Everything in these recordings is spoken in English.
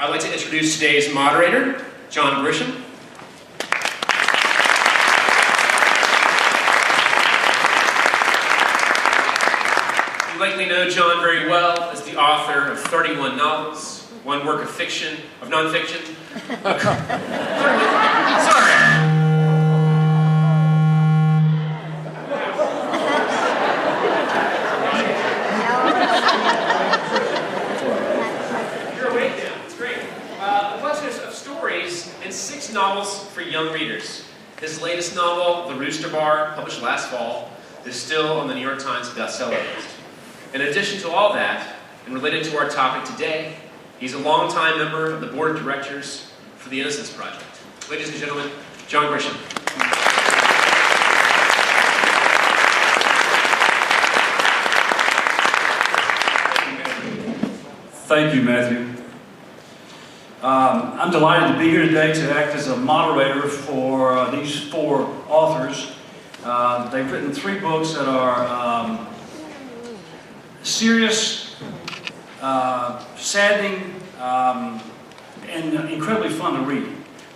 I'd like to introduce today's moderator, John Grisham. You likely know John very well as the author of 31 novels, one work of fiction, of non-fiction. Sorry. You're awake now. It's great. A collection of stories and 6 novels for young readers. His latest novel, The Rooster Bar, published last fall, is still on the New York Times bestseller list. In addition to all that, and related to our topic today, he's a longtime member of the board of directors for the Innocence Project. Ladies and gentlemen, John Grisham. Thank you, Matthew. I'm delighted to be here today to act as a moderator for these 4 authors. They've written 3 books that are serious, saddening, and incredibly fun to read.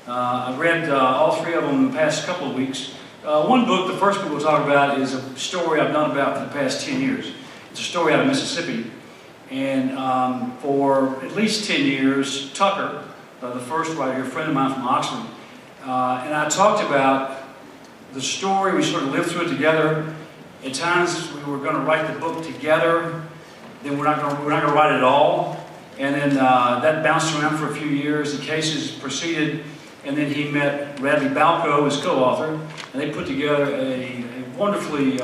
I've read all 3 of them in the past couple of weeks. One book, the first book we'll talk about, is a story I've known about for the past 10 years. It's a story out of Mississippi. And for at least 10 years, Tucker, the first writer, a friend of mine from Oxford, and I talked about the story. We sort of lived through it together. At times we were going to write the book together, then we're not going to write it all. And then that bounced around for a few years. The cases proceeded, and then he met Radley Balko, his co-author, and they put together a wonderfully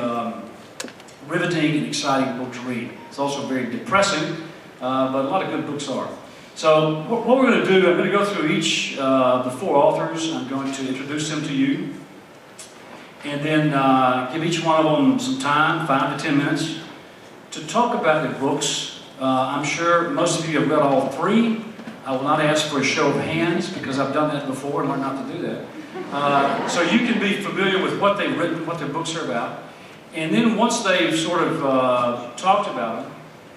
riveting and exciting book to read. It's also very depressing, but a lot of good books are. So what we're going to do, I'm going to go through each the 4 authors. I'm going to introduce them to you, and then give each one of them some time, 5 to 10 minutes, to talk about their books. I'm sure most of you have read all 3. I will not ask for a show of hands because I've done that before and learned not to do that. So you can be familiar with what they've written, what their books are about. And then once they've sort of talked about it,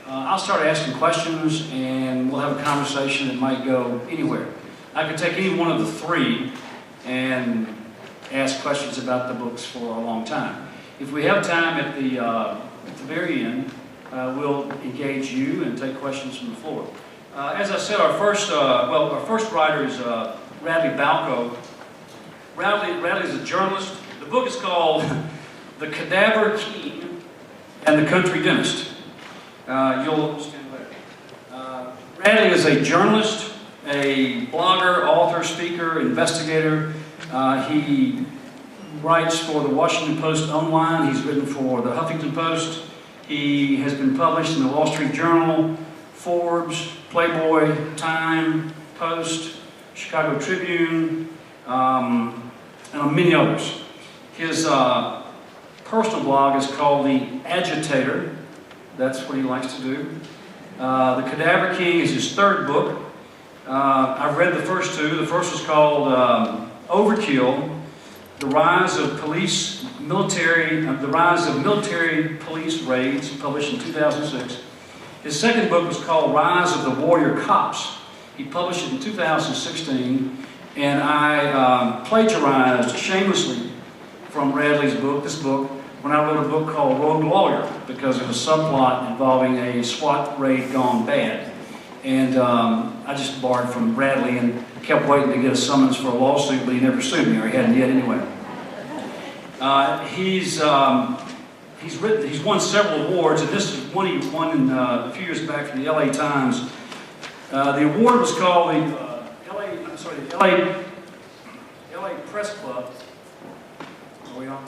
I'll start asking questions and we'll have a conversation that might go anywhere. I could take any one of the 3 and ask questions about the books for a long time. If we have time at the very end, we'll engage you and take questions from the floor. As I said, our first writer is Radley Balko. Radley is a journalist. The book is called The Cadaver King and the Country Dentist. You'll stand there. Radley is a journalist, a blogger, author, speaker, investigator. He writes for the Washington Post online. He's written for the Huffington Post. He has been published in the Wall Street Journal, Forbes, Playboy, Time, Post, Chicago Tribune, and many others. His personal blog is called The Agitator. That's what he likes to do. The Cadaver King is his 3rd book. I've read the first 2. The first was called Overkill: The Rise of Military Police Raids, published in 2006. His 2nd book was called Rise of the Warrior Cops. He published it in 2016, and I plagiarized shamelessly from Radley's book, this book, when I wrote a book called Rogue Lawyer, because it was a subplot involving a SWAT raid gone bad. And I just borrowed from Radley and kept waiting to get a summons for a lawsuit, but he never sued me, or he hadn't yet anyway. He's won several awards, and this is one he won a few years back from the LA Times. The award was called the LA Press Club. Are we on?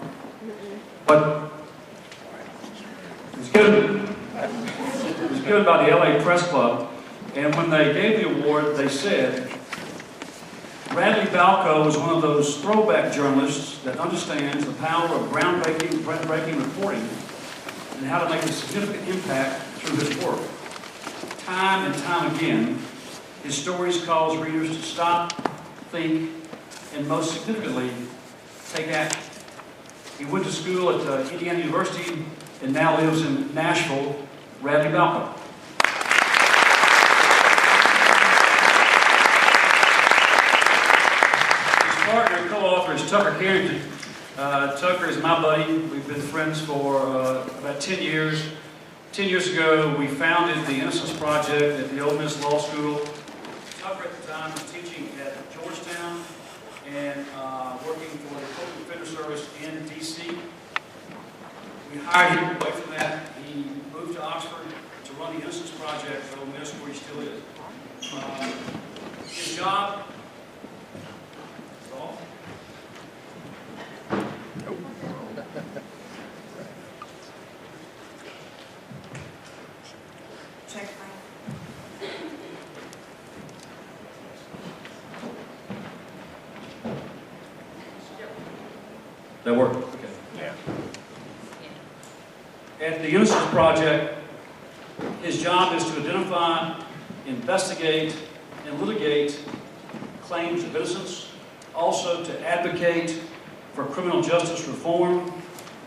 But it was given by the LA Press Club, and when they gave the award, they said, Radley Balko is one of those throwback journalists that understands the power of groundbreaking reporting and how to make a significant impact through his work. Time and time again, his stories cause readers to stop, think, and most significantly, take action. He went to school at Indiana University and now lives in Nashville. Radley Balko. partner and co-author is Tucker Carrington. Tucker is my buddy. We've been friends for about 10 years. 10 years ago, we founded the Innocence Project at the Ole Miss Law School. Tucker at the time was teaching at Georgetown and working for the Public Defender Service in D.C. We hired him away from that. He moved to Oxford to run the Innocence Project at Ole Miss, where he still is. His job. Check. That worked? Okay. Yeah. At the Innocence Project, his job is to identify, investigate, and litigate claims of innocence, also to advocate for criminal justice reform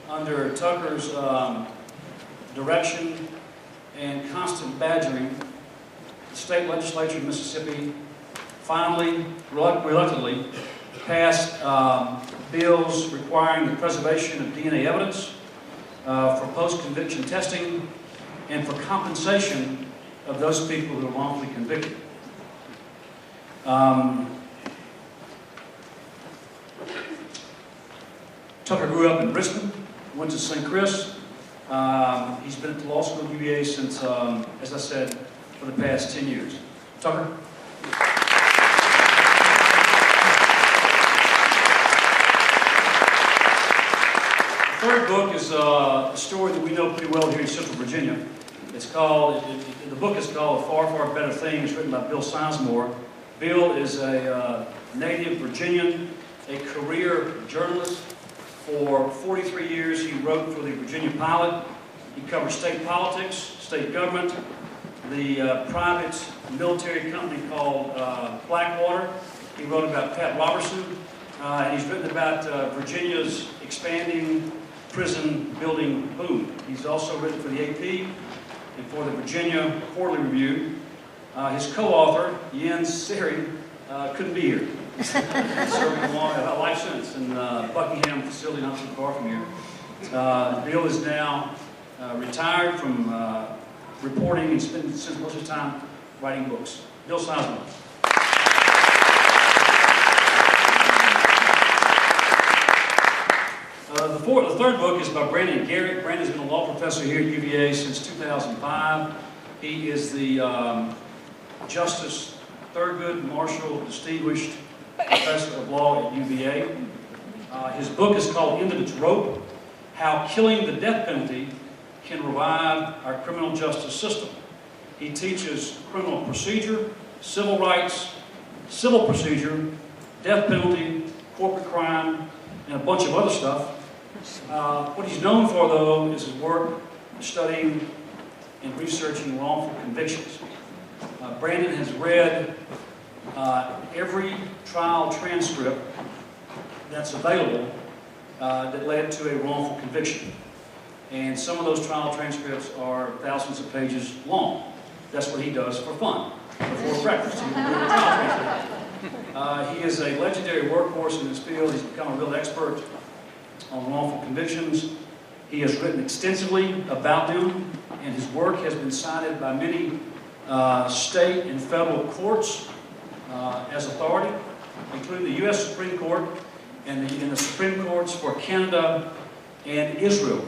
under Tucker's direction and constant badgering. The state legislature of Mississippi finally, reluctantly, passed bills requiring the preservation of DNA evidence for post-conviction testing and for compensation of those people who are wrongfully convicted. Tucker grew up in Richmond, went to St. Chris. He's been at the law school at UVA since, as I said, for the past 10 years. Tucker? The third book is a story that we know pretty well here in Central Virginia. It's called, the book is called Far, Far Better Things, written by Bill Sizemore. Bill is a native Virginian, a career journalist. For 43 years, he wrote for the Virginia Pilot. He covered state politics, state government, the private military company called Blackwater. He wrote about Pat Robertson, and he's written about Virginia's expanding prison building boom. He's also written for the AP and for the Virginia Quarterly Review. His co-author, Jens Soering, couldn't be here. He's serving a life sentence in Buckingham facility not too far from here. Bill is now retired from reporting and spent most of his time writing books. Bill Sizemore. The third book is by Brandon Garrett. Brandon's been a law professor here at UVA since 2005. He is the Justice Thurgood Marshall Distinguished Professor of Law at UVA. His book is called End of Its Rope: How Killing the Death Penalty Can Revive Our Criminal Justice System. He teaches criminal procedure, civil rights, civil procedure, death penalty, corporate crime, and a bunch of other stuff. What he's known for, though, is his work studying and researching wrongful convictions. Brandon has read every trial transcript that's available that led to a wrongful conviction. And some of those trial transcripts are thousands of pages long. That's what he does for fun. Before breakfast, he will do a trial transcript. He is a legendary workhorse in his field. He's become a real expert on wrongful convictions. He has written extensively about them, and his work has been cited by many state and federal courts as authority, including the U.S. Supreme Court and the Supreme Courts for Canada and Israel.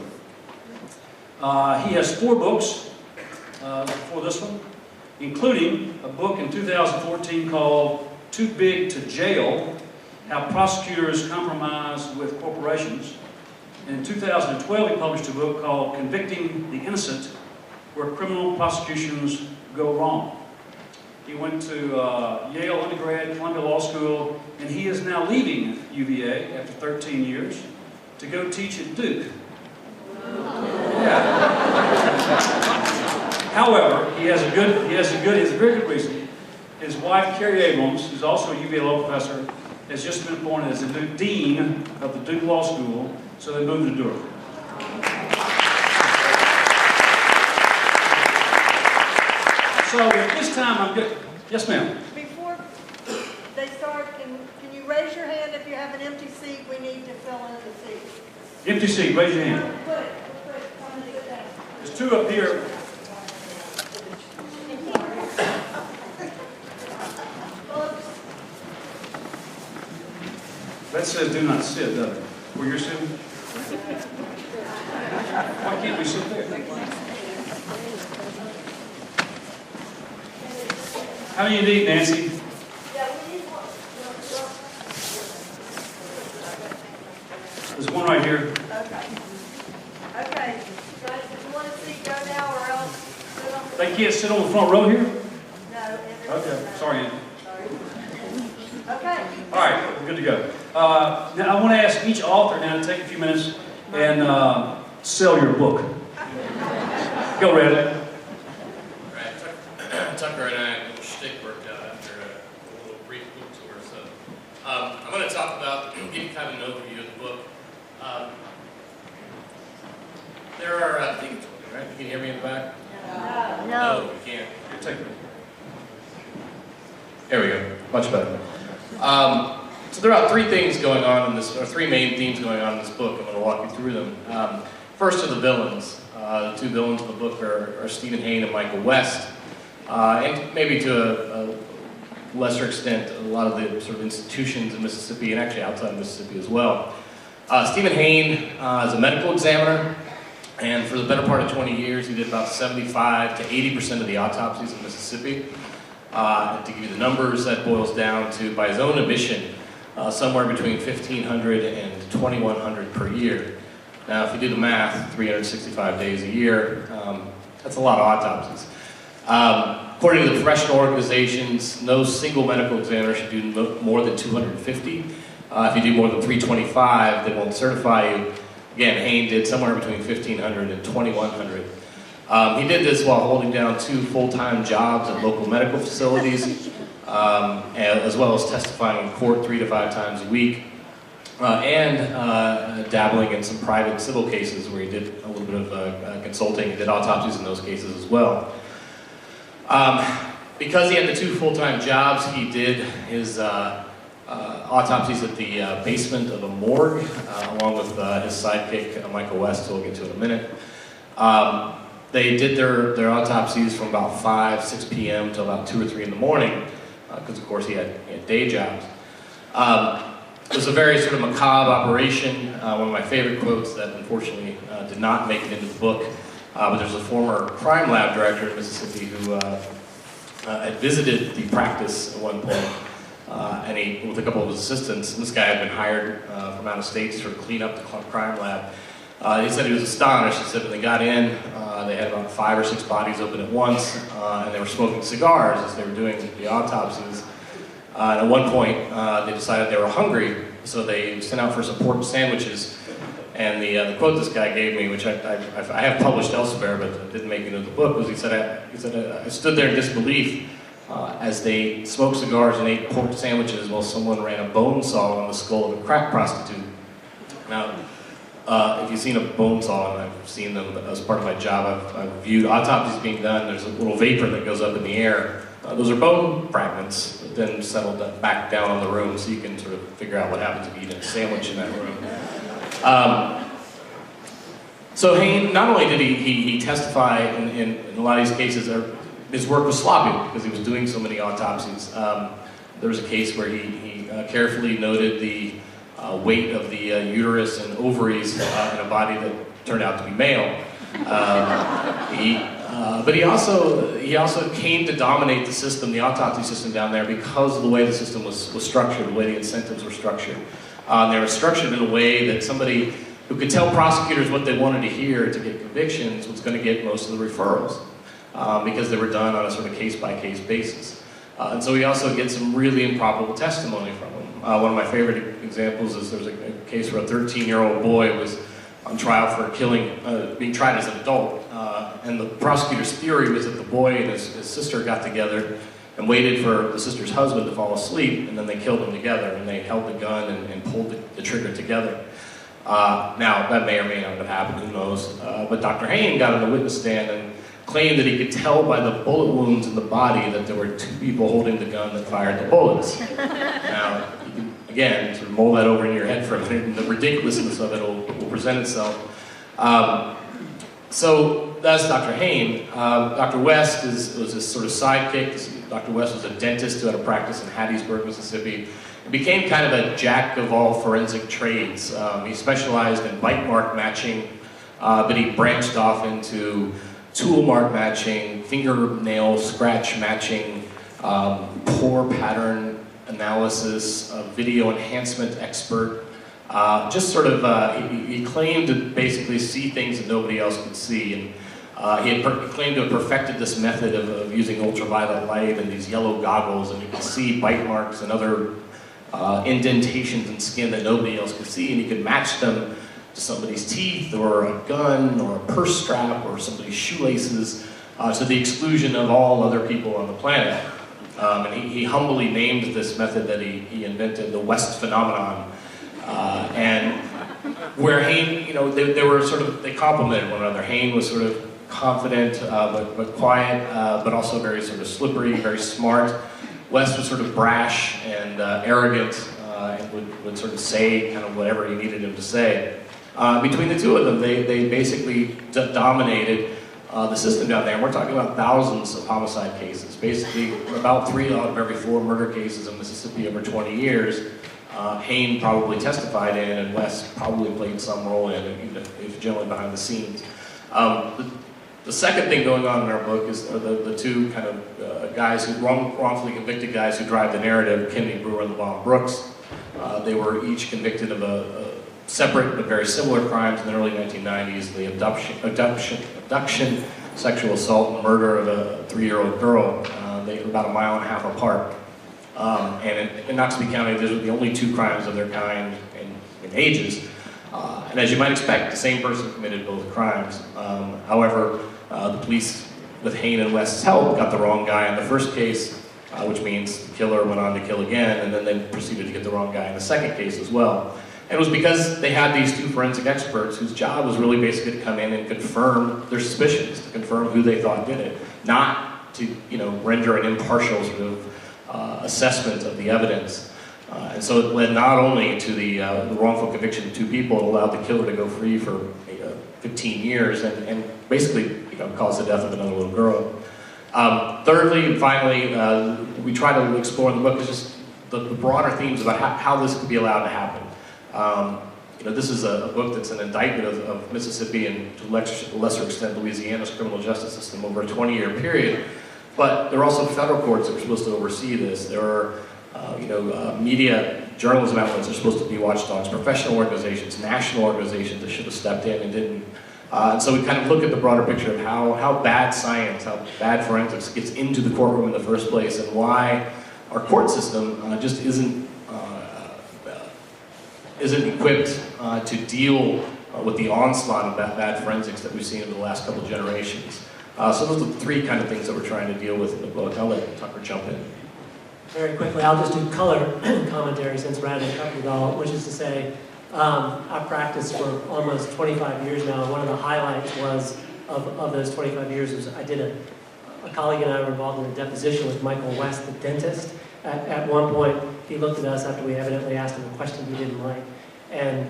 He has 4 books for this one, including a book in 2014 called Too Big to Jail: How Prosecutors Compromise with Corporations. And in 2012, he published a book called Convicting the Innocent: Where Criminal Prosecutions Go Wrong. He went to Yale undergrad, Columbia Law School, and he is now leaving UVA after 13 years to go teach at Duke. Yeah. However, he has a very good reason. His wife, Carrie Abrams, who's also a UVA law professor, has just been appointed as the new dean of the Duke Law School, so they moved to Durham. So at this time, I'm good. Yes, ma'am. Before they start can you raise your hand if you have an empty seat? We need to fill in the seat. Empty seat, raise your hand. Good. Come and sit down. There's two up here. That says do not sit, doesn't it? Where you're sitting? Why can't we sit there? How many you need, Nancy? Yeah, we need one. There's one right here. Okay. Okay. Guys, if you want to sit, go now or else sit on the... They can't sit on the front row here? No. Okay, sorry, Andy. Okay. All right, we're good to go. Now, I want to ask each author now to take a few minutes and sell your book. Go, Radley. Right, Tucker and I had a little shtick worked out after a little brief book tour. So I'm going to talk about, give you kind of an overview of the book. There are, I think it's working, right? You can hear me in the back? No. No, you can't. Here, take it. There we go. Much better. So there are three things going on in this, or three main themes going on in this book. I'm going to walk you through them. First are the villains. The two villains in the book are Stephen Hayne and Michael West, and maybe to a lesser extent, a lot of the sort of institutions in Mississippi and actually outside of Mississippi as well. Stephen Hayne is a medical examiner, and for the better part of 20 years, he did about 75 to 80% of the autopsies in Mississippi. To give you the numbers, that boils down to, by his own admission, somewhere between 1,500 and 2,100 per year. Now, if you do the math, 365 days a year, that's a lot of autopsies. According to the professional organizations, no single medical examiner should do more than 250. If you do more than 325, they won't certify you. Again, Hayne did somewhere between 1,500 and 2,100. He did this while holding down 2 full-time jobs at local medical facilities, as well as testifying in court 3 to 5 times a week, and dabbling in some private civil cases where he did a little bit of consulting. He did autopsies in those cases as well. Because he had the 2 full-time jobs, he did his autopsies at the basement of a morgue, along with his sidekick, Michael West, who we'll get to in a minute. They did their autopsies from about 5, 6 p.m. to about 2 or 3 in the morning, because of course he had day jobs. It was a very sort of macabre operation. One of my favorite quotes that unfortunately did not make it into the book, but there's a former crime lab director in Mississippi who had visited the practice at one point, and he, with a couple of his assistants, and this guy had been hired from out of state to sort of clean up the crime lab. He said he was astonished. He said when they got in, they had about 5 or 6 bodies open at once, and they were smoking cigars as they were doing the autopsies. And at one point, they decided they were hungry, so they sent out for some pork sandwiches. And the quote this guy gave me, which I have published elsewhere, but didn't make it into the book, was he said, I stood there in disbelief as they smoked cigars and ate pork sandwiches while someone ran a bone saw on the skull of a crack prostitute. Now, if you've seen a bone saw, and I've seen them as part of my job, I've viewed autopsies being done. There's a little vapor that goes up in the air. Those are bone fragments that then settle back down on the room, so you can sort of figure out what happens if you eat a sandwich in that room. So Hayne, not only did he testify in a lot of these cases, his work was sloppy because he was doing so many autopsies. There was a case where he carefully noted the weight of the uterus and ovaries in a body that turned out to be male. But he also came to dominate the system, the autopsy system down there, because of the way the system was structured, the way the incentives were structured. They were structured in a way that somebody who could tell prosecutors what they wanted to hear to get convictions was going to get most of the referrals, because they were done on a sort of case-by-case basis. And so we also get some really improbable testimony from them. One of my favorite examples is there's a case where a 13-year-old boy was on trial for being tried as an adult. And the prosecutor's theory was that the boy and his sister got together and waited for the sister's husband to fall asleep, and then they killed them together, and they held the gun and pulled the trigger together. Now, that may or may not have happened, who knows. But Dr. Hayne got on the witness stand and claimed that he could tell by the bullet wounds in the body that there were 2 people holding the gun that fired the bullets. Now, again, sort of mull that over in your head for a minute, and the ridiculousness of it will present itself. So that's Dr. Hain. Dr. West was his sort of sidekick. Dr. West was a dentist who had a practice in Hattiesburg, Mississippi. He became kind of a jack of all forensic trades. He specialized in bite mark matching, but he branched off into tool mark matching, fingernail scratch matching, pore pattern analysis, video enhancement expert. Just sort of, he claimed to basically see things that nobody else could see. And he claimed to have perfected this method of using ultraviolet light and these yellow goggles, and you could see bite marks and other indentations in skin that nobody else could see, and he could match them to somebody's teeth or a gun or a purse strap or somebody's shoelaces, to the exclusion of all other people on the planet. And he humbly named this method that he invented the West phenomenon. And where Hain, you know, they were sort of, they complemented one another. Hain was sort of confident, but quiet, but also very sort of slippery, very smart. West was sort of brash and arrogant, and would sort of say kind of whatever he needed him to say. Between the two of them, they basically dominated the system down there. And we're talking about thousands of homicide cases. Basically, about 3 out of every 4 murder cases in Mississippi over 20 years, Hain probably testified in, and West probably played some role in, even if he was generally behind the scenes. The second thing going on in our book is the two kind of guys who wrongfully convicted guys who drive the narrative, Kennedy Brewer and LeVon Brooks. They were each convicted of a separate but very similar crimes in the early 1990s: the abduction, sexual assault, and murder of a 3-year-old girl. They were about 1.5 miles apart. And in Knoxville County, those were the only 2 crimes of their kind in ages. And as you might expect, the same person committed both crimes. However, the police, with Hain and West's help, got the wrong guy in the first case, which means the killer went on to kill again, and then they proceeded to get the wrong guy in the second case as well. And it was because they had these 2 forensic experts whose job was really basically to come in and confirm their suspicions, to confirm who they thought did it, not to, you know, render an impartial sort of assessment of the evidence. And so it led not only to the wrongful conviction of 2 people, it allowed the killer to go free for 15 years and basically, you know, caused the death of another little girl. Thirdly and finally, we try to explore in the book is just the broader themes about how this could be allowed to happen. You know, this is a book that's an indictment of Mississippi and to a lesser extent Louisiana's criminal justice system over a 20-year period. But there are also federal courts that are supposed to oversee this. There are, media, journalism outlets are supposed to be watchdogs, professional organizations, national organizations that should have stepped in and didn't. And so we kind of look at the broader picture of how bad science, how bad forensics gets into the courtroom in the first place, and why our court system just isn't equipped to deal with the onslaught of bad forensics that we've seen over the last couple of generations. So those are the 3 kind of things that we're trying to deal with in the book. I'll let Tucker jump in. Very quickly, I'll just do color commentary since Radley covered it all, which is to say, I've practiced for almost 25 years now, and one of the highlights was of those 25 years was I did a colleague and I were involved in a deposition with Michael West, the dentist. At one point, he looked at us after we evidently asked him a question he didn't like, and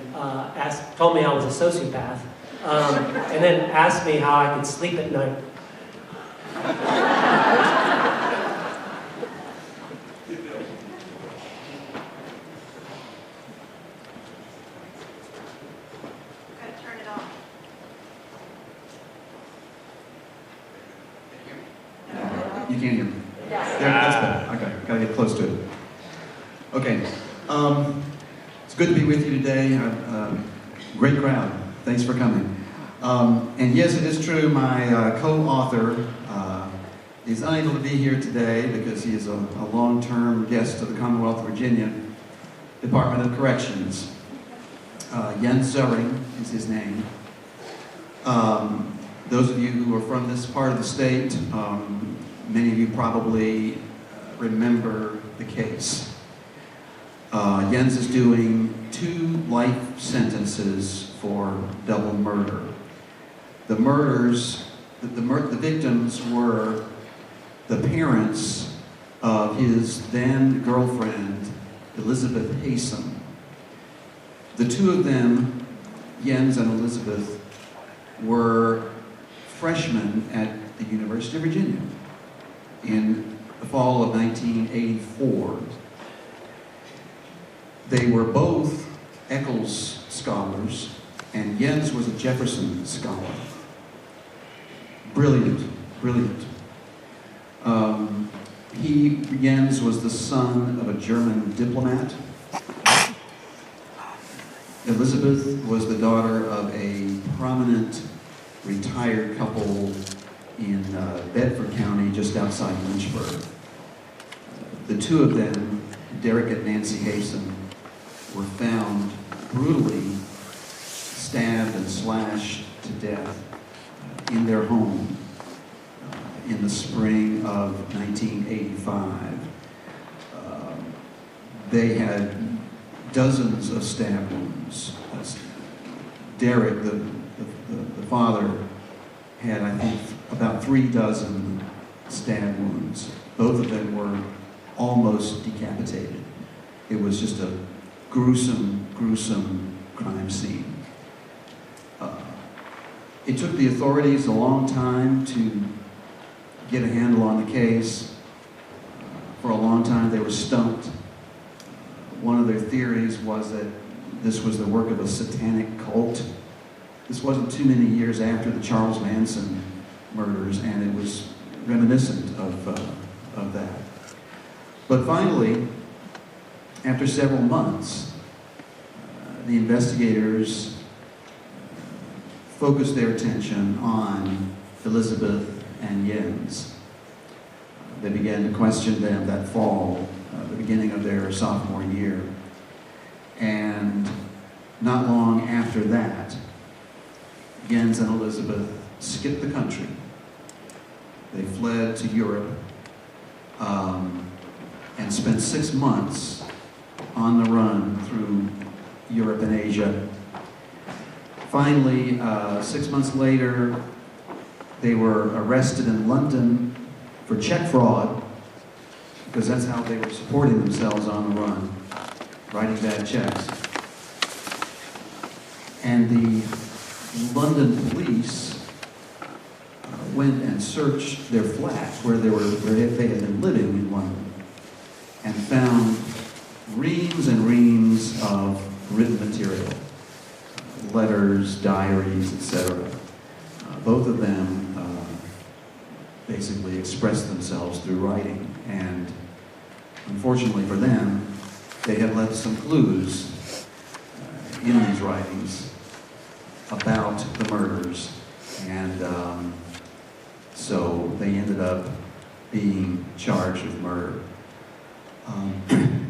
told me I was a sociopath, and then asked me how I could sleep at night. You can't hear me? Yeah, that's better. Okay, gotta get close to it. Okay, it's good to be with you today. Great crowd. Thanks for coming. And yes, it is true, my co-author is unable to be here today because he is a long-term guest of the Commonwealth of Virginia Department of Corrections. Jens Soering is his name. Those of you who are from this part of the state, many of you probably remember the case. Jens is doing 2 life sentences for double murder. The murders, the victims were the parents of his then girlfriend Elizabeth Haysom. The two of them, Jens and Elizabeth, were freshmen at the University of Virginia in the fall of 1984. They were both Eccles scholars, and Jens was a Jefferson scholar. Brilliant, brilliant. Jens was the son of a German diplomat. Elizabeth was the daughter of a prominent retired couple in Bedford County, just outside Lynchburg. The two of them, Derek and Nancy Haysom, were found brutally stabbed and slashed to death in their home in the spring of 1985. They had dozens of stab wounds. Derek, the father, had, I think, about 3 dozen stab wounds. Both of them were almost decapitated. It was just a gruesome, gruesome crime scene. It took the authorities a long time to get a handle on the case. For a long time they were stumped. One of their theories was that this was the work of a satanic cult. This wasn't too many years after the Charles Manson murders, and it was reminiscent of that. But finally, after several months, the investigators focused their attention on Elizabeth and Jens. They began to question them that fall, the beginning of their sophomore year. And not long after that, Jens and Elizabeth skipped the country. They fled to Europe and spent 6 months on the run through Europe and Asia. Finally, 6 months later, they were arrested in London for check fraud, because that's how they were supporting themselves on the run, writing bad checks. And the London police went and searched their flat where they had been living in London, and found reams and reams of written material, letters, diaries, etc. Both of them basically expressed themselves through writing, and unfortunately for them, they had left some clues in these writings about the murders, and so they ended up being charged with murder.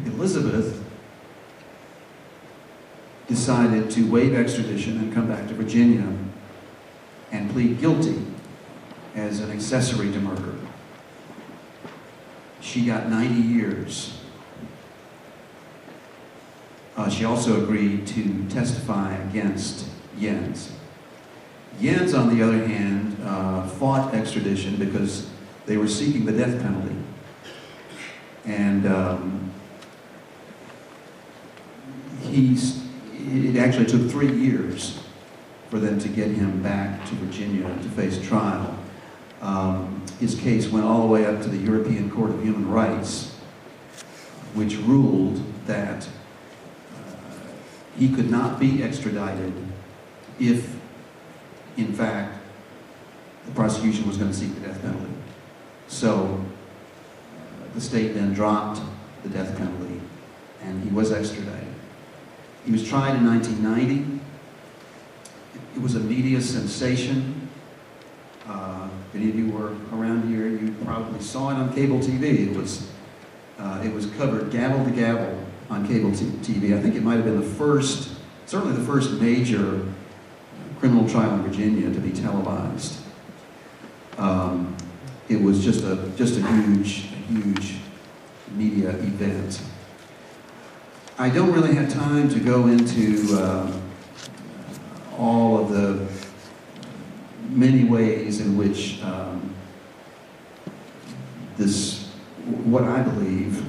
Elizabeth decided to waive extradition and come back to Virginia and plead guilty as an accessory to murder. She got 90 years. She also agreed to testify against Jens. Jens, on the other hand, fought extradition because they were seeking the death penalty. And it actually took 3 years for them to get him back to Virginia to face trial. His case went all the way up to the European Court of Human Rights, which ruled that he could not be extradited if, in fact, the prosecution was going to seek the death penalty. So the state then dropped the death penalty, and he was extradited. He was tried in 1990. It was a media sensation. If any of you were around here, you probably saw it on cable TV. It was covered gavel to gavel on cable TV. I think it might have been certainly the first major criminal trial in Virginia to be televised. It was just a huge media event. I don't really have time to go into all of the many ways in which what I believe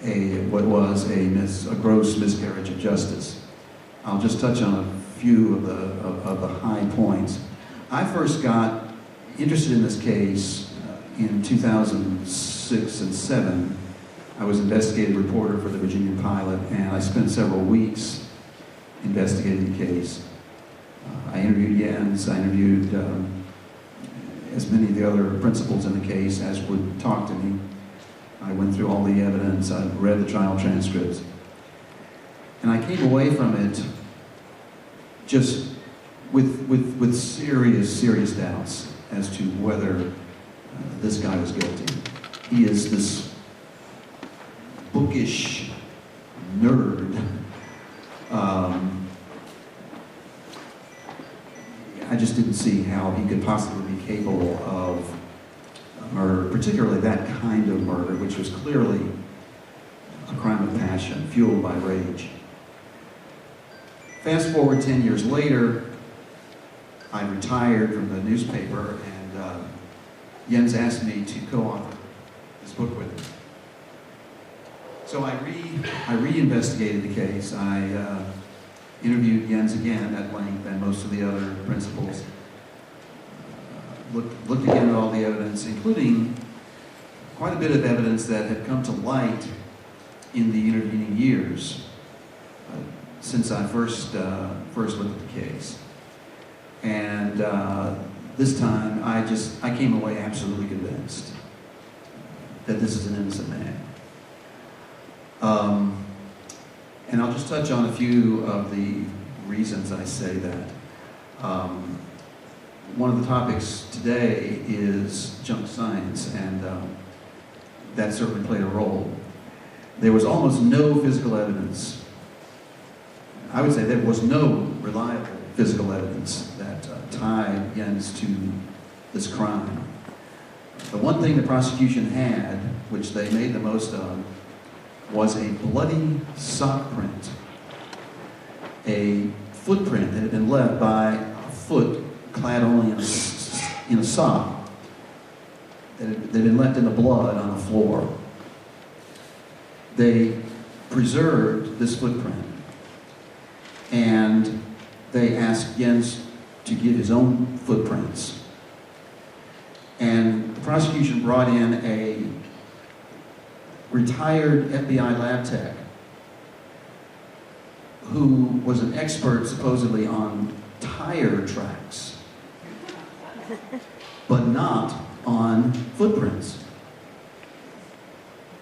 what was a gross miscarriage of justice. I'll just touch on a few of the high points. I first got interested in this case in 2006 and 7. I was investigative reporter for the Virginia Pilot, and I spent several weeks investigating the case. I interviewed Jens, I interviewed as many of the other principals in the case as would talk to me. I went through all the evidence, I read the trial transcripts, and I came away from it just with serious doubts as to whether this guy was guilty. He is this bookish nerd. I just didn't see how he could possibly be capable of murder, particularly that kind of murder, which was clearly a crime of passion, fueled by rage. Fast forward 10 years later, I retired from the newspaper, and Jens asked me to co-author this book with him. So I re-investigated the case. I interviewed Jens again at length, and most of the other principals. Looked again at all the evidence, including quite a bit of evidence that had come to light in the intervening years since I first looked at the case. And this time, I came away absolutely convinced that this is an innocent man. And I'll just touch on a few of the reasons I say that. One of the topics today is junk science, and that certainly played a role. There was almost no physical evidence. I would say there was no reliable physical evidence that tied Jens to this crime. The one thing the prosecution had, which they made the most of, was a bloody sock print, a footprint that had been left by a foot clad only in a sock that had been left in the blood on the floor. They preserved this footprint, and they asked Jens to give his own footprints. And the prosecution brought in a retired FBI lab tech who was an expert supposedly on tire tracks, but not on footprints.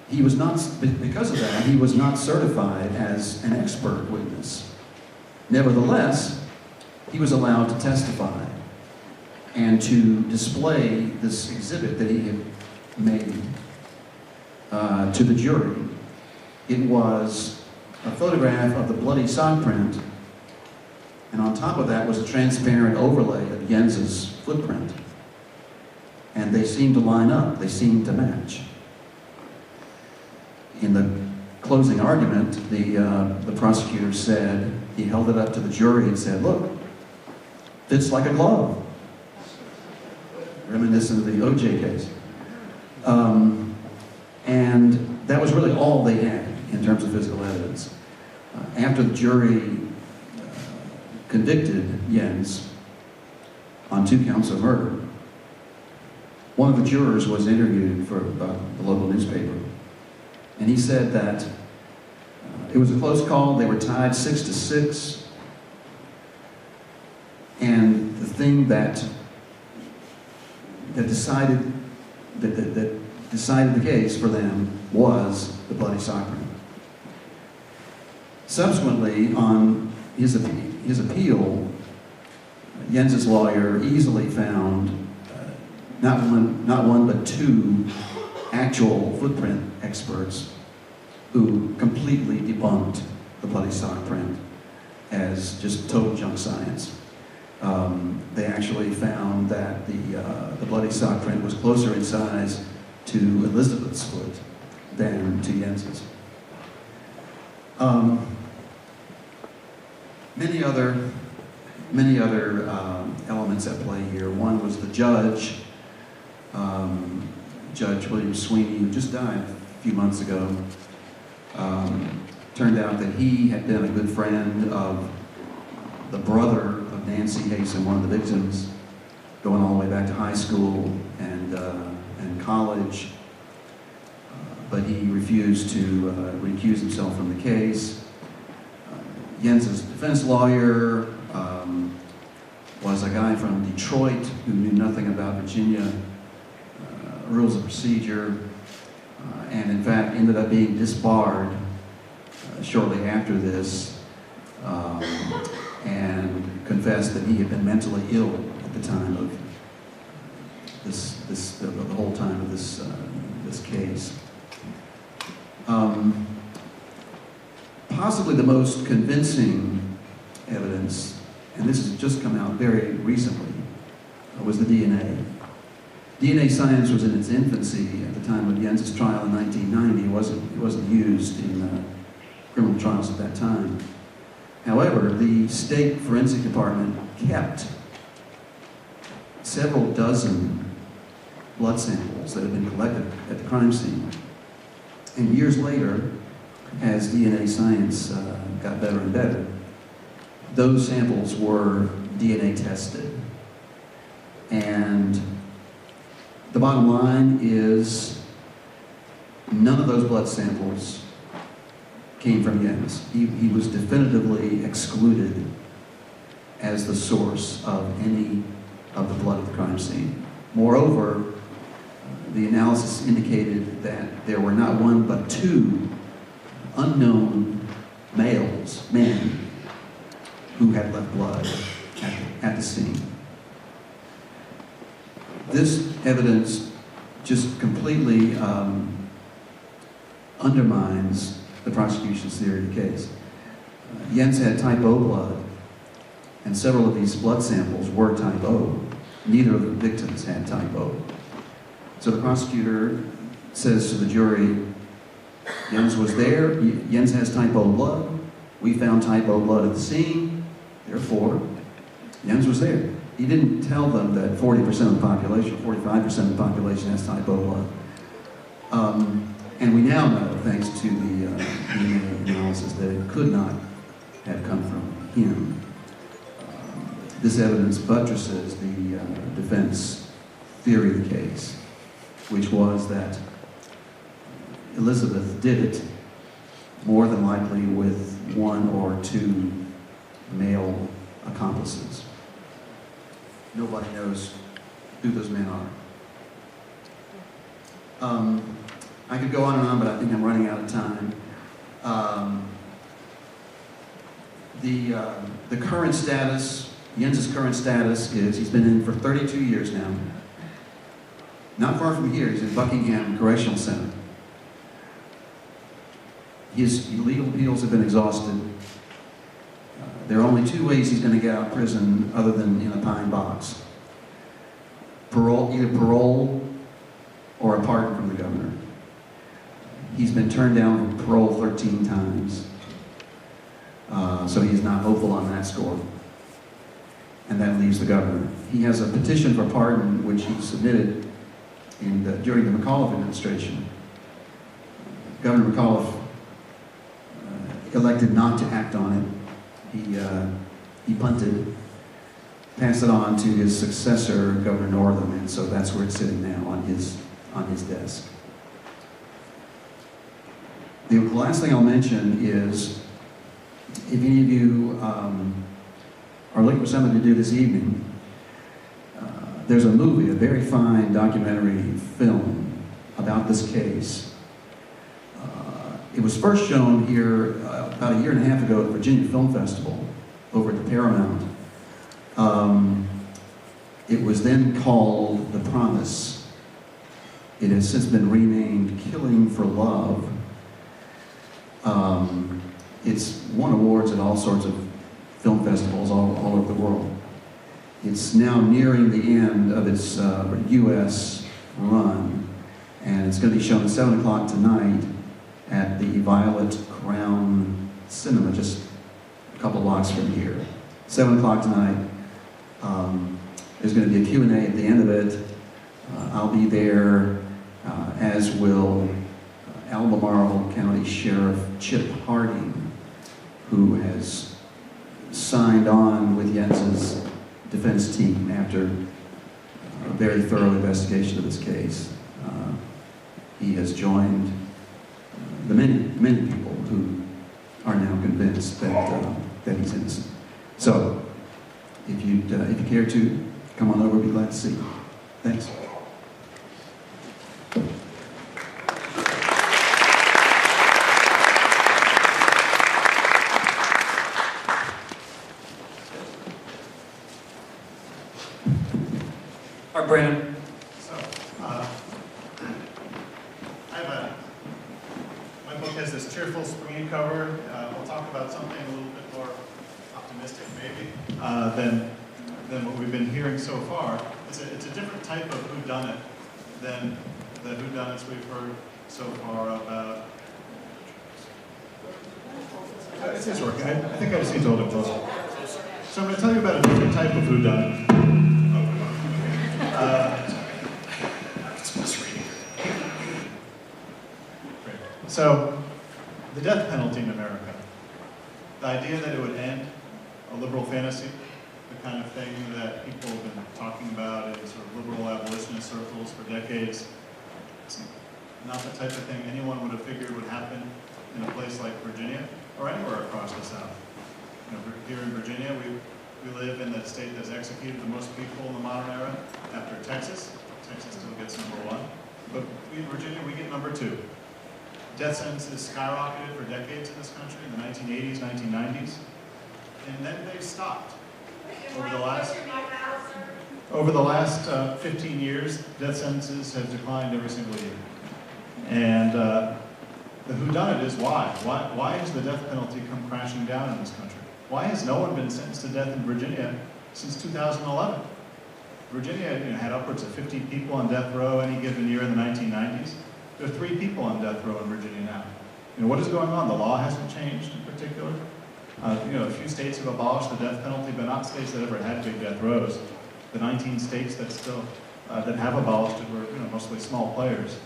He was not, because of that, he was not certified as an expert witness. Nevertheless, he was allowed to testify and to display this exhibit that he had made to the jury. It was a photograph of the bloody sock print, and on top of that was a transparent overlay of Jens's footprint. And they seemed to line up, they seemed to match. In the closing argument, the prosecutor said, he held it up to the jury and said, "Look, fits like a glove." Reminiscent of the OJ case. And that was really all they had in terms of physical evidence. After the jury convicted Jens on 2 counts of murder, one of the jurors was interviewed for the local newspaper, and he said that it was a close call. They were tied 6-6, and the thing that decided the case for them was the bloody sock print. Subsequently, on his appeal, Jens's lawyer easily found not one but 2 actual footprint experts who completely debunked the bloody sock print as just total junk science. They actually found that the bloody sock print was closer in size to Elizabeth's foot than to Jens's. Many other elements at play here. One was the judge, Judge William Swain, who just died a few months ago. Turned out that he had been a good friend of the brother of Nancy Hasten, one of the victims, going all the way back to high school and college. But he refused to recuse himself from the case. Jens's defense lawyer was a guy from Detroit who knew nothing about Virginia rules of procedure, and in fact ended up being disbarred shortly after this, and confessed that he had been mentally ill at the time of the whole time of this case. Possibly the most convincing evidence, and this has just come out very recently, was the DNA. DNA science was in its infancy at the time of Jens's trial in 1990. It wasn't used in criminal trials at that time. However, the state forensic department kept several dozen blood samples that had been collected at the crime scene. And years later, as DNA science got better and better, those samples were DNA tested. And the bottom line is none of those blood samples came from Jens. He was definitively excluded as the source of any of the blood at the crime scene. Moreover, the analysis indicated that there were not one but two unknown males, men, who had left blood at the scene. This evidence just completely undermines the prosecution's theory of the case. Jens had type O blood, and several of these blood samples were type O. Neither of the victims had type O. So the prosecutor says to the jury, Jens was there, Jens has type O blood, we found type O blood at the scene, therefore, Jens was there. He didn't tell them that 40% of the population, 45% of the population has type O blood. And we now know, thanks to the DNA analysis, that it could not have come from him. This evidence buttresses the defense theory of the case, which was that Elizabeth did it more than likely with one or two male accomplices. Nobody knows who those men are. I could go on and on, but I think I'm running out of time. The current status, Jens's current status is he's been in for 32 years now. Not far from here, he's in Buckingham Correctional Center. His legal appeals have been exhausted. There are only two ways he's going to get out of prison other than in a pine box. Parole, either parole or a pardon from the governor. He's been turned down for parole 13 times. So he's not hopeful on that score. And that leaves the governor. He has a petition for pardon which he submitted during the McAuliffe administration. Governor McAuliffe elected not to act on it. He punted, passed it on to his successor, Governor Northam, and so that's where it's sitting now on his desk. The last thing I'll mention is, if any of you are looking for something to do this evening, there's a movie, a very fine documentary film about this case. It was first shown here about a year and a half ago at the Virginia Film Festival over at the Paramount. It was then called The Promise. It has since been renamed Killing for Love. It's won awards at all sorts of film festivals all over the world. It's now nearing the end of its U.S. run, and it's going to be shown at 7 o'clock tonight at the Violet Crown Cinema, just a couple blocks from here. 7 o'clock tonight. There's going to be a Q&A at the end of it. I'll be there, as will Albemarle County Sheriff Chip Harding, who has signed on with Jens's defense team after a very thorough investigation of this case. He has joined the many people who are now convinced that he's innocent. So, if you care to, come on over, we'd be glad to see you. Thanks. All right, Brandon. So, my book has this cheerful springy cover. We'll talk about something a little bit more optimistic, maybe, than what we've been hearing so far. It's a different type of whodunit than the whodunits we've heard so far about. It is working. I think I just need to hold it closer. So I'm going to tell you about a different type of whodunit. So, the death penalty in America, the idea that it would end a liberal fantasy, the kind of thing that people have been talking about in sort of liberal abolitionist circles for decades, it's not the type of thing anyone would have figured would happen in a place like Virginia or anywhere across the South. You know, here in Virginia, we live in the state that's executed the most people in the modern era after Texas. Texas still gets #1. But in Virginia, we get #2. Death sentences skyrocketed for decades in this country in the 1980s, 1990s. And then they stopped. Over the last 15 years, death sentences have declined every single year. And the whodunit is why? Why has the death penalty come crashing down in this country? Why has no one been sentenced to death in Virginia since 2011? Virginia had upwards of 50 people on death row any given year in the 1990s. There are 3 people on death row in Virginia now. What is going on? The law hasn't changed in particular. A few states have abolished the death penalty, but not states that ever had big death rows. The 19 states that still that have abolished it were mostly small players.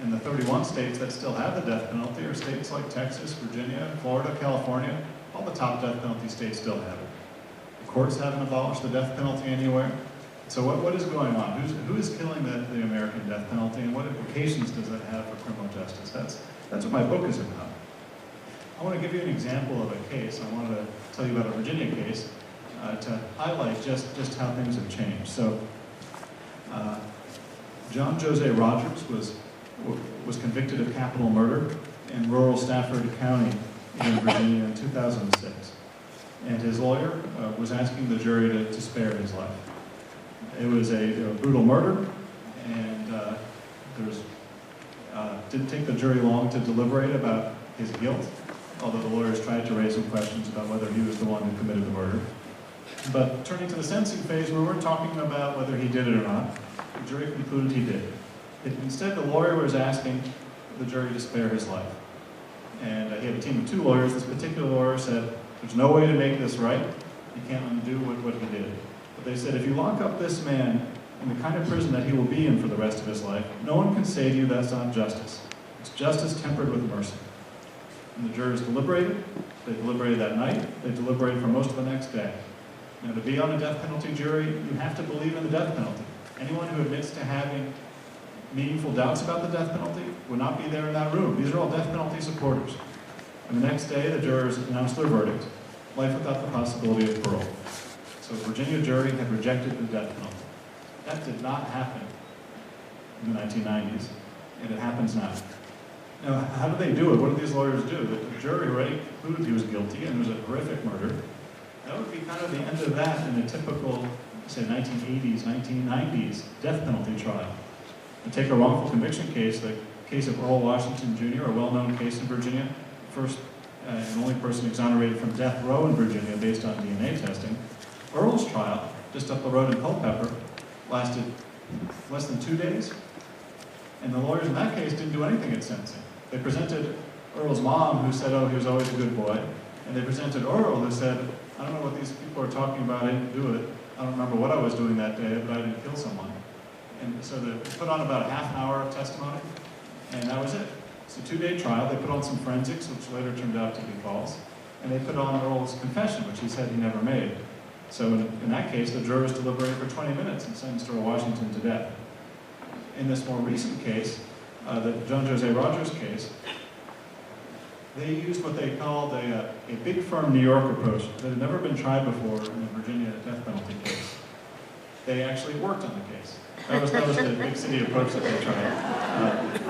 And the 31 states that still have the death penalty are states like Texas, Virginia, Florida, California. All the top death penalty states still have it. The courts haven't abolished the death penalty anywhere. So what is going on? Who is killing the American death penalty, and what implications does that have for criminal justice? That's what my book is about. I want to give you an example of a case. I wanted to tell you about a Virginia case to highlight just how things have changed. So John Jose Rogers was convicted of capital murder in rural Stafford County in Virginia in 2006. And his lawyer was asking the jury to spare his life. It was a brutal murder, and didn't take the jury long to deliberate about his guilt, although the lawyers tried to raise some questions about whether he was the one who committed the murder. But turning to the sentencing phase, we weren't talking about whether he did it or not. The jury concluded he did. Instead, the lawyer was asking the jury to spare his life. And he had a team of 2 lawyers. This particular lawyer said, there's no way to make this right. You can't undo what he did. But they said, if you lock up this man in the kind of prison that he will be in for the rest of his life, no one can say to you that's not justice. It's justice tempered with mercy. And the jurors deliberated. They deliberated that night. They deliberated for most of the next day. Now, to be on a death penalty jury, you have to believe in the death penalty. Anyone who admits to having meaningful doubts about the death penalty would not be there in that room. These are all death penalty supporters. And the next day, the jurors announced their verdict, life without the possibility of parole. So a Virginia jury had rejected the death penalty. That did not happen in the 1990s, and it happens now. Now, how do they do it? What do these lawyers do? The jury already concluded he was guilty, and it was a horrific murder. That would be kind of the end of that in a typical, say, 1980s, 1990s death penalty trial. You take a wrongful conviction case, the case of Earl Washington Jr., a well-known case in Virginia, first and only person exonerated from death row in Virginia based on DNA testing. Earl's trial, just up the road in Culpeper, lasted less than 2 days. And the lawyers in that case didn't do anything at sentencing. They presented Earl's mom, who said, oh, he was always a good boy. And they presented Earl, who said, I don't know what these people are talking about, I didn't do it. I don't remember what I was doing that day, but I didn't kill someone. And so they put on about a half an hour of testimony, and that was it. It's a 2-day trial. They put on some forensics, which later turned out to be false, and they put on Earl's confession, which he said he never made. So in that case, the jurors deliberated for 20 minutes and sentenced Earl Washington to death. In this more recent case, the John Jose Rogers case, they used what they called a big firm New York approach that had never been tried before in the Virginia death penalty case. They actually worked on the case. That was the big city approach that they tried.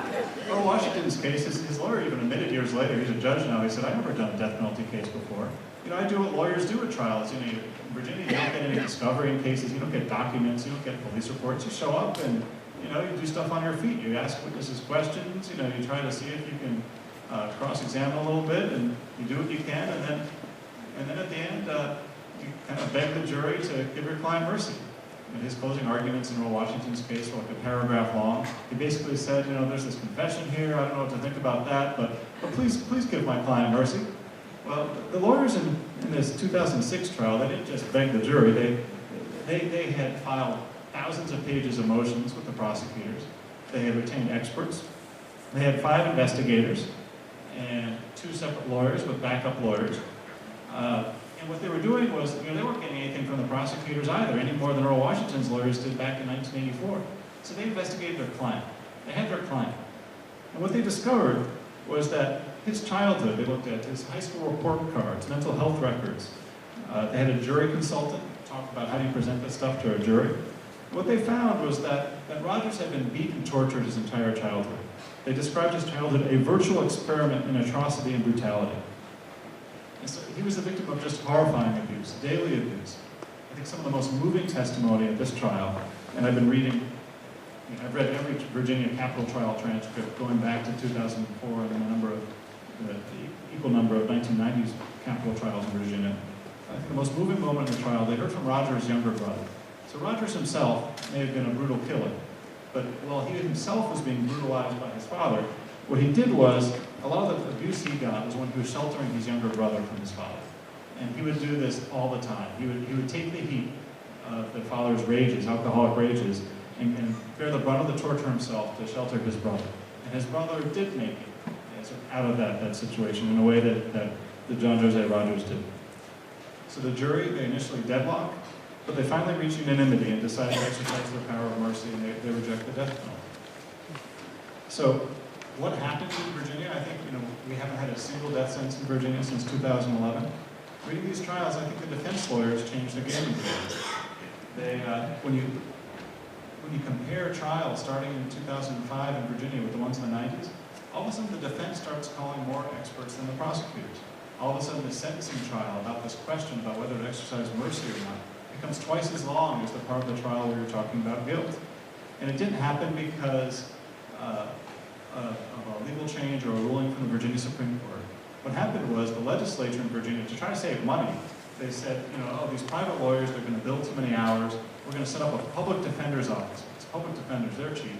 Earl Washington's case, his lawyer even admitted years later, he's a judge now, he said, I've never done a death penalty case before. You know, I do what lawyers do at trials. You know, in Virginia, you don't get any discovery in cases, you don't get documents, you don't get police reports. You show up and, you know, you do stuff on your feet. You ask witnesses questions, you know, you try to see if you can cross-examine a little bit, and you do what you can, and then at the end, you kind of beg the jury to give your client mercy. And his closing arguments in Earl Washington's case were like a paragraph long. He basically said, you know, there's this confession here, I don't know what to think about that, but please give my client mercy. Well, the lawyers in this 2006 trial, they didn't just beg the jury, they had filed thousands of pages of motions with the prosecutors. They had retained experts. They had 5 investigators and 2 separate lawyers with backup lawyers. And what they were doing was, you know, they weren't getting anything from the prosecutors either, any more than Earl Washington's lawyers did back in 1984. So they investigated their client. They had their client. And what they discovered was that his childhood, they looked at his high school report cards, mental health records. They had a jury consultant talk about how do you present this stuff to a jury. What they found was that Rogers had been beaten and tortured his entire childhood. They described his childhood a virtual experiment in atrocity and brutality. And so he was the victim of just horrifying abuse, daily abuse. I think some of the most moving testimony at this trial, and I've been reading, you know, I've read every Virginia capital trial transcript going back to 2004 and the equal number of 1990s capital trials in Virginia. I think the most moving moment in the trial, they heard from Rogers' younger brother. So Rogers himself may have been a brutal killer, but while he himself was being brutalized by his father, what he did was, a lot of the abuse he got was when he was sheltering his younger brother from his father. And he would do this all the time. He would take the heat of the father's rages, alcoholic rages, and bear the brunt of the torture himself to shelter his brother. And his brother did make it out of that situation in a way that John Jose Rogers did. So the jury, they initially deadlocked, but they finally reached unanimity and decided to exercise their power of mercy, and they reject the death penalty. So what happened in Virginia? I think, you know, we haven't had a single death sentence in Virginia since 2011. Reading these trials, I think the defense lawyers changed the game. When you compare trials starting in 2005 in Virginia with the ones in the 90s, all of a sudden the defense starts calling more experts than the prosecutors. All of a sudden the sentencing trial about this question about whether to exercise mercy or not becomes twice as long as the part of the trial where you're talking about guilt. And it didn't happen because of a legal change or a ruling from the Virginia Supreme Court. What happened was the legislature in Virginia, to try to save money, they said, you know, oh, these private lawyers, they're going to bill too many hours. We're going to set up a public defender's office. It's public defenders, they're cheap.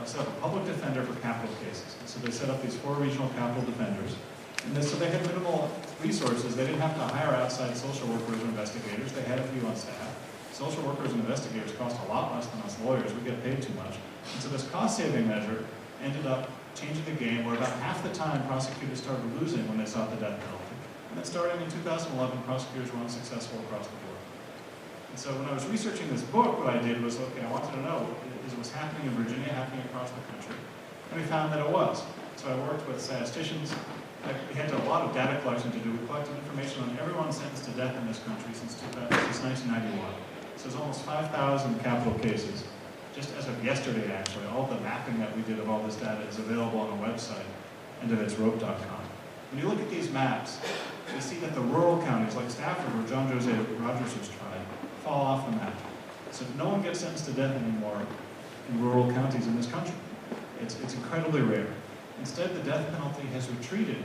Set up a public defender for capital cases. And so they set up these 4 regional capital defenders. And so they had minimal resources. They didn't have to hire outside social workers or investigators. They had a few on staff. Social workers and investigators cost a lot less than us lawyers. We get paid too much. And so this cost-saving measure ended up changing the game where about half the time prosecutors started losing when they sought the death penalty. And then starting in 2011, prosecutors were unsuccessful across the board. And so when I was researching this book, what I did was, okay, I wanted to know, is it was happening in Virginia, happening across the country? And we found that it was. So I worked with statisticians. We had a lot of data collection to do. We collected information on everyone sentenced to death in this country since 1991. So there's almost 5,000 capital cases. Just as of yesterday, actually, all the mapping that we did of all this data is available on the website, endofitsrope.com. When you look at these maps, you see that the rural counties, like Stafford, where John Jose Rogers was tried, fall off the map. So no one gets sentenced to death anymore in rural counties in this country. It's incredibly rare. Instead, the death penalty has retreated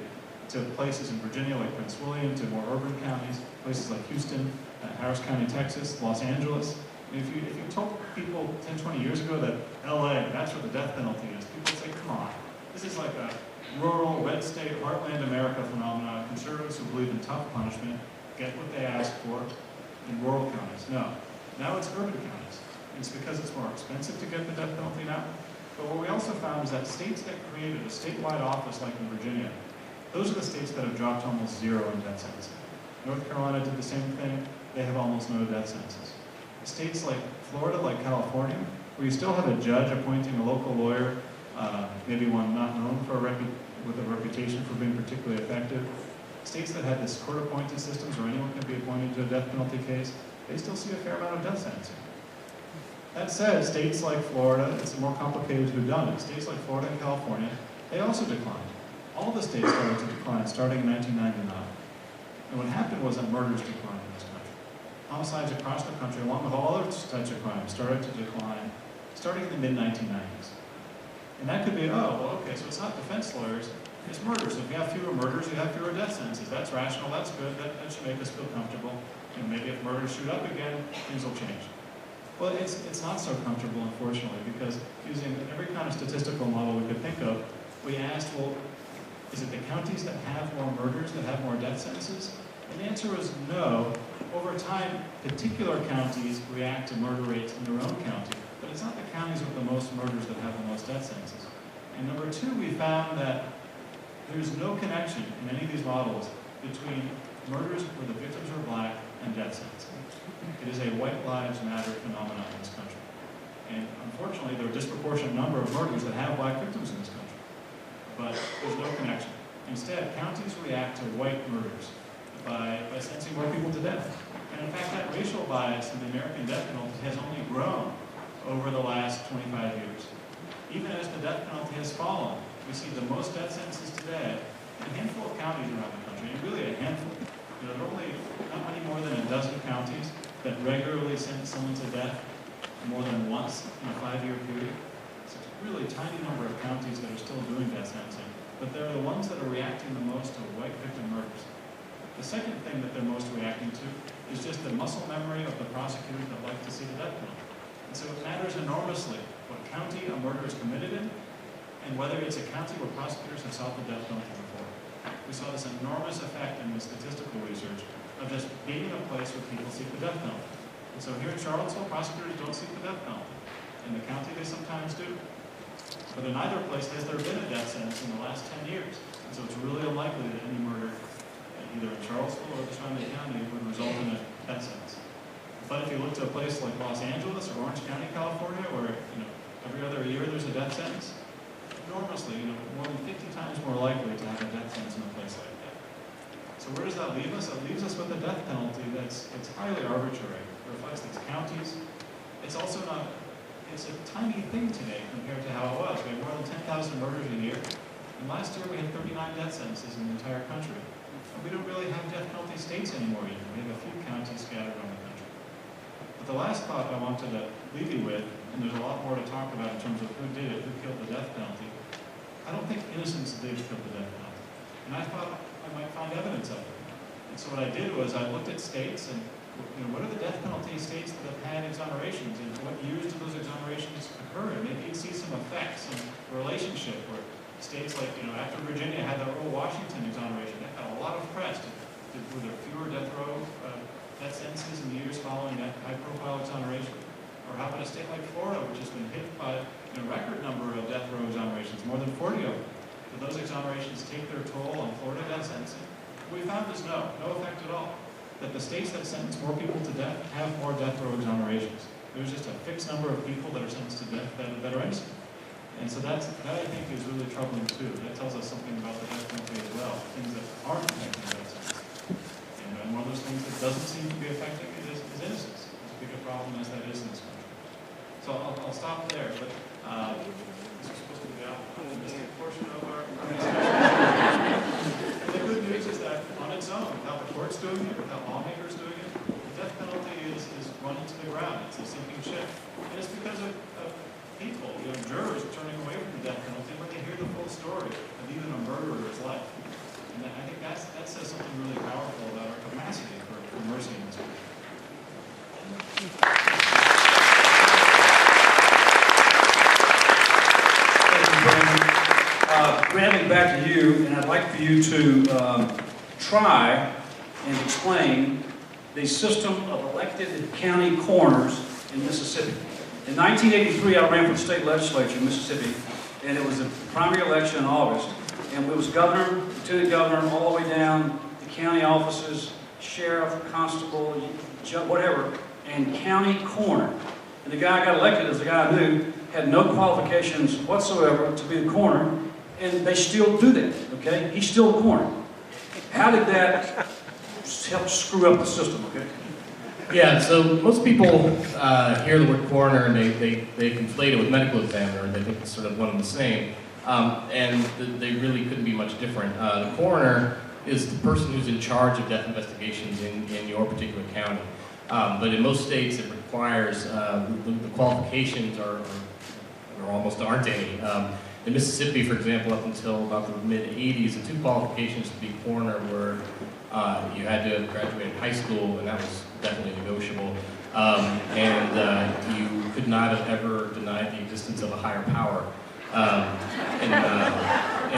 to places in Virginia like Prince William, to more urban counties, places like Houston, Harris County, Texas, Los Angeles. I mean, if you told people 10, 20 years ago that LA, that's where the death penalty is, people would say, come on, this is like a rural, red state, heartland America phenomenon. Conservatives who believe in tough punishment get what they ask for in rural counties. No. Now it's urban counties. It's because it's more expensive to get the death penalty now. But what we also found is that states that created a statewide office like in Virginia, those are the states that have dropped almost zero in death sentencing. North Carolina did the same thing. They have almost no death sentences. States like Florida, like California, where you still have a judge appointing a local lawyer, maybe one not known for with a reputation for being particularly effective. States that had this court-appointed systems where anyone can be appointed to a death penalty case, they still see a fair amount of death sentencing. That said, states like Florida, it's a more complicated whodunit. States like Florida and California, they also declined. All the states started to decline starting in 1999. And what happened was that murders declined in this country. Homicides across the country, along with all other types of crimes, started to decline starting in the mid-1990s. And that could be, oh, well, okay, so it's not defense lawyers, it's murders. If you have fewer murders, you have fewer death sentences. That's rational, that's good, that should make us feel comfortable. And maybe if murders shoot up again, things will change. Well, it's not so comfortable, unfortunately, because using every kind of statistical model we could think of, we asked, well, is it the counties that have more murders, that have more death sentences? And the answer was no. Over time, particular counties react to murder rates in their own county, but it's not the counties with the most murders that have the most death sentences. And number two, we found that there's no connection in any of these models between murders where the victims are black and death sentencing. It is a white lives matter phenomenon in this country. And unfortunately, there are a disproportionate number of murders that have black victims in this country. But there's no connection. Instead, counties react to white murders by sentencing more people to death. And in fact, that racial bias in the American death penalty has only grown over the last 25 years. Even as the death penalty has fallen, we see the most death sentences today in a handful of counties around the country, and really a handful. There are only not many more than a dozen counties that regularly sentence someone to death more than once in a 5-year period. It's a really tiny number of counties that are still doing death sentencing, but they're the ones that are reacting the most to white victim murders. The second thing that they're most reacting to is just the muscle memory of the prosecutors that like to see the death penalty. And so it matters enormously what county a murder is committed in, and whether it's a county where prosecutors have sought the death penalty before. We saw this enormous effect in the statistical research of just being a place where people seek the death penalty. And so here in Charlottesville, prosecutors don't seek the death penalty. In the county, they sometimes do. But in either place has there been a death sentence in the last 10 years. And so it's really unlikely that any murder, either in Charlottesville or the surrounding county, would result in a death sentence. But if you look to a place like Los Angeles or Orange County, California, where every other year there's a death sentence, enormously, more than 50 times more likely to have a death sentence in a place like that. So where does that leave us? It leaves us with a death penalty it's highly arbitrary. It reflects these counties. It's also not, it's a tiny thing today compared to how it was. We have more than 10,000 murders a year. And last year we had 39 death sentences in the entire country. And we don't really have death penalty states anymore either. We have a few counties scattered around the country. But the last thought I wanted to leave you with, and there's a lot more to talk about in terms of who did it, who killed the death penalty. I don't think innocence did kill the death penalty. And I thought I might find evidence of it. And so what I did was I looked at states and what are the death penalty states that have had exonerations, and what years do those exonerations occur? And maybe you see some effects, some relationship where states like, after Virginia had the Earl Washington exoneration, that got a lot of press. Were there fewer death row death sentences in the years following that high-profile exoneration? Or how about a state like Florida, which has been hit by a record number of death row exonerations, more than 40 of them? Did those exonerations take their toll on Florida death sentencing? What we found is no effect at all. That the states that sentence more people to death have more death row exonerations. There's just a fixed number of people that are sentenced to death that are innocent. And so that I think is really troubling too. That tells us something about the death penalty as well, things that aren't affecting death sentences. And one of those things that doesn't seem to be affecting it is innocence. As big a problem as that is in this country. So I'll stop there, but this is supposed to be the optimistic portion of our discussion. And the good news is that on its own, without the courts doing it, without lawmakers doing it, the death penalty is running to the ground. It's a sinking ship. And it's because of people, jurors turning away from the death penalty when they hear the full story of even a murderer's life. And I think that says something really powerful about our capacity for mercy in this country. Radley, back to you, and I'd like for you to try and explain the system of elected county coroners in Mississippi. In 1983, I ran for the state legislature in Mississippi, and it was a primary election in August. And it was governor, lieutenant governor, all the way down to county offices, sheriff, constable, whatever, and county coroner. And the guy I got elected as the guy I knew had no qualifications whatsoever to be the coroner, and they still do that, okay? He's still a coroner. How did that help screw up the system, okay? Yeah, so most people hear the word coroner and they conflate it with medical examiner, and they think it's sort of one and the same. And they really couldn't be much different. The coroner is the person who's in charge of death investigations in your particular county. But in most states, it requires, the qualifications are almost aren't any. In Mississippi, for example, up until about the mid-'80s, the two qualifications to be coroner were you had to have graduated high school, and that was definitely negotiable. And you could not have ever denied the existence of a higher power. In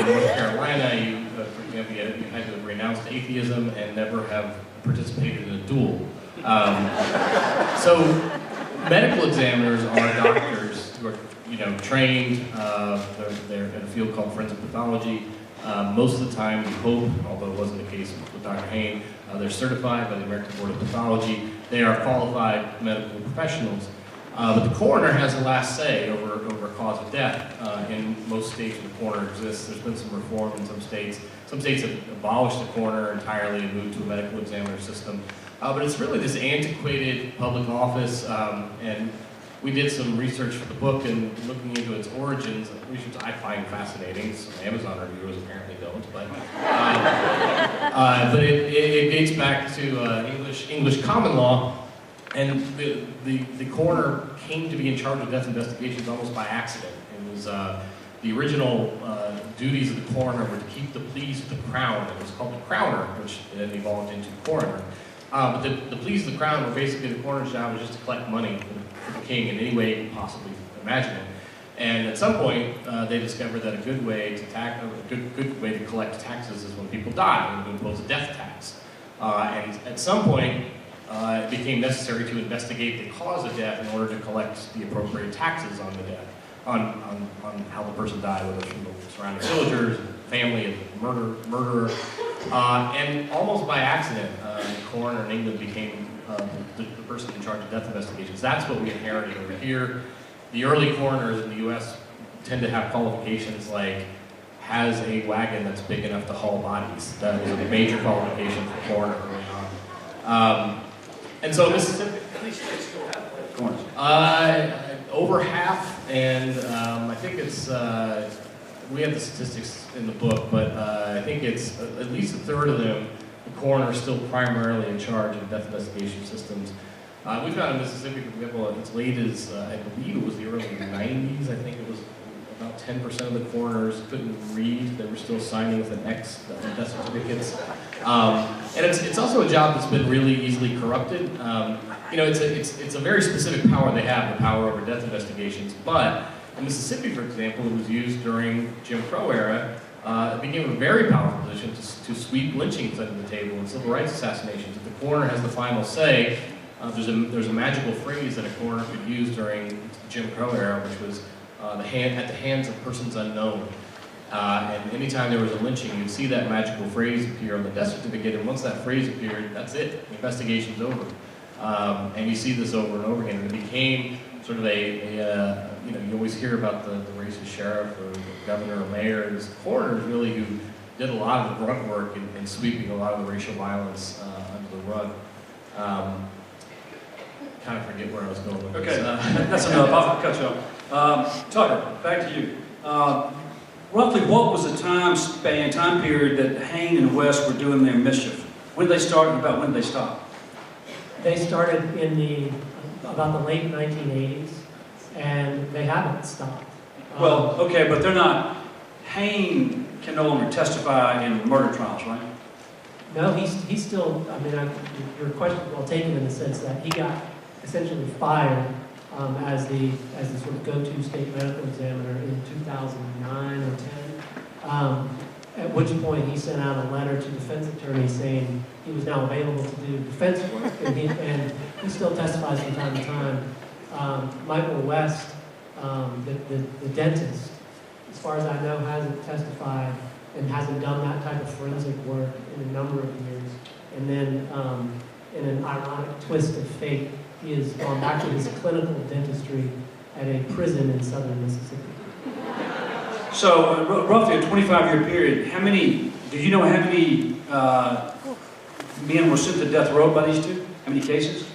North Carolina, for example, you had to have renounced atheism and never have participated in a duel. So medical examiners are doctors who are, trained. They're in a field called forensic pathology. Most of the time, we hope, although it wasn't the case with Dr. Hain, they're certified by the American Board of Pathology. They are qualified medical professionals. But the coroner has the last say over a cause of death. In most states where the coroner exists, there's been some reform in some states. Some states have abolished the coroner entirely and moved to a medical examiner system. But it's really this antiquated public office, and we did some research for the book and looking into its origins, research I find fascinating. Some Amazon reviewers apparently don't, but it dates back to English common law, and the coroner came to be in charge of death investigations almost by accident. It was the original duties of the coroner were to keep the pleas of the crown. It was called the crowner, which then evolved into coroner. But the pleas of the crown were basically the coroner's job was just to collect money for the king in any way you could possibly imagine it. And at some point, they discovered that a good way to collect taxes is when people die, and to impose a death tax. And at some point, it became necessary to investigate the cause of death in order to collect the appropriate taxes on the death, on how the person died, whether it's from the surrounding villagers, family of the murderer. And almost by accident, the coroner in England became the person in charge of death investigations. That's what we inherited over here. The early coroners in the U.S. tend to have qualifications like has a wagon that's big enough to haul bodies. That was a major qualification for coroner early on. And so Mississippi, At least they still have coroners. over half, and I think it's, we have the statistics in the book, but I think it's at least a third of them, the coroner is still primarily in charge of death investigation systems. We found in Mississippi, for example, as late as, I believe it was the early 90s, I think it was about 10% of the coroners couldn't read. They were still signing with an X, death certificates. And it's also a job that's been really easily corrupted. It's a very specific power they have, the power over death investigations. But in Mississippi, for example, it was used during Jim Crow era. It became a very powerful position to sweep lynchings under the table and civil rights assassinations. If the coroner has the final say, there's a magical phrase that a coroner could use during Jim Crow era, which was at the hands of persons unknown. And anytime there was a lynching, you'd see that magical phrase appear on the death certificate, and once that phrase appeared, that's it. The investigation's over. And you see this over and over again. And it became sort of you always hear about the racist sheriff or the governor or mayor. There's coroners really who did a lot of the grunt work in sweeping a lot of the racial violence under the rug. Kind of forget where I was going with this. Okay, that's enough. I'll cut you off. Tucker, back to you. Roughly, what was the time period that Hain and West were doing their mischief? When did they start and about when did they stop? They started in about the late 1980s, and they haven't stopped. Well, okay, but they're not. Hain can no longer testify in murder trials, right? No, he's still. I mean, your question well taken in the sense that he got essentially fired as the sort of go-to state medical examiner in 2009 or 10. At which point he sent out a letter to defense attorneys saying he was now available to do defense work, and he still testifies from time to time. Michael West, the dentist, as far as I know, hasn't testified and hasn't done that type of forensic work in a number of years. And then, in an ironic twist of fate, he has gone back to his clinical dentistry at a prison in southern Mississippi. So, roughly a 25-year period, do you know how many men were sent to death row by these two? How many cases?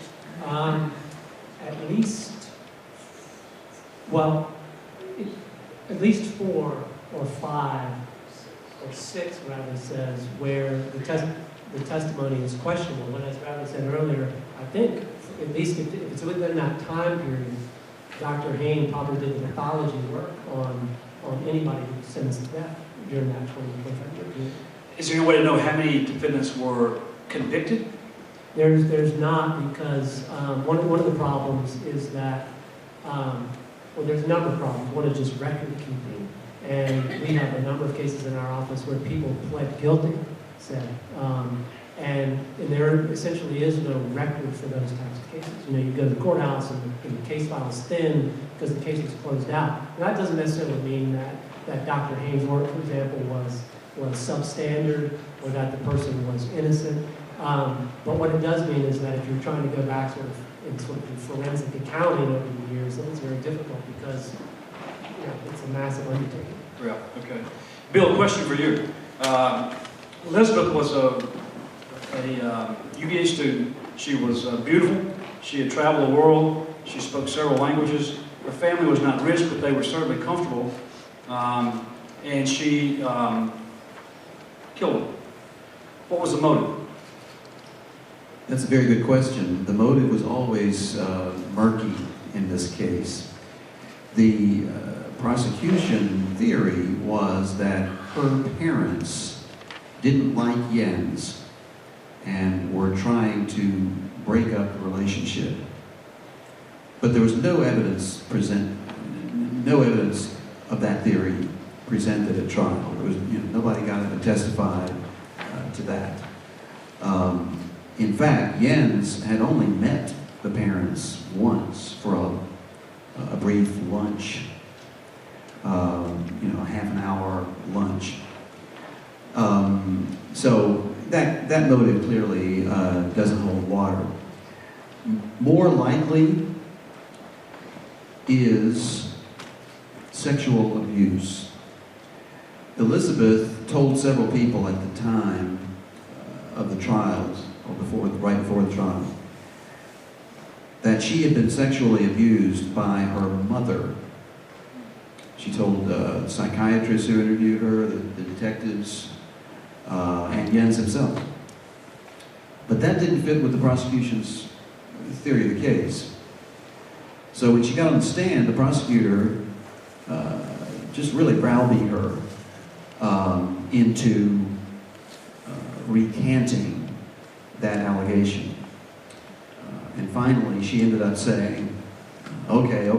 At least, well, at least 4 or 5 or 6, Radley says, where the testimony is questionable. But as Radley said earlier, I think, at least if it's within that time period, Dr. Hain probably did the pathology work on anybody who was sentenced to death during that 25-year period. Is there any way to know how many defendants were convicted? There's not, because one of the problems is that, well, there's a number of problems. One is just record keeping. And we have a number of cases in our office where people pled guilty, and there essentially is no record for those types of cases. You know, you go to the courthouse and the case file is thin because the case was closed out. And that doesn't necessarily mean that Dr. Hain's work, for example, was substandard or that the person was innocent. But what it does mean is that if you're trying to go back sort of in forensic accounting over the years, then it's very difficult because it's a massive undertaking. Yeah, okay. Bill, a question for you. Elizabeth was a UVA student. She was beautiful. She had traveled the world. She spoke several languages. Her family was not rich, but they were certainly comfortable. And she killed him. What was the motive? That's a very good question. The motive was always murky in this case. The prosecution theory was that her parents didn't like Jens and were trying to break up the relationship. But there was no evidence of that theory presented at trial. There was, nobody got to testify to that. In fact, Jens had only met the parents once for a brief lunch, a half an hour lunch. So that motive clearly doesn't hold water. More likely is sexual abuse. Elizabeth told several people at the time of the trials, or right before the trial, that she had been sexually abused by her mother. She told the psychiatrists who interviewed her, the detectives, and Jens himself. But that didn't fit with the prosecution's theory of the case. So when she got on the stand, the prosecutor just really browbeat her into recanting that allegation. And finally, she ended up saying, okay,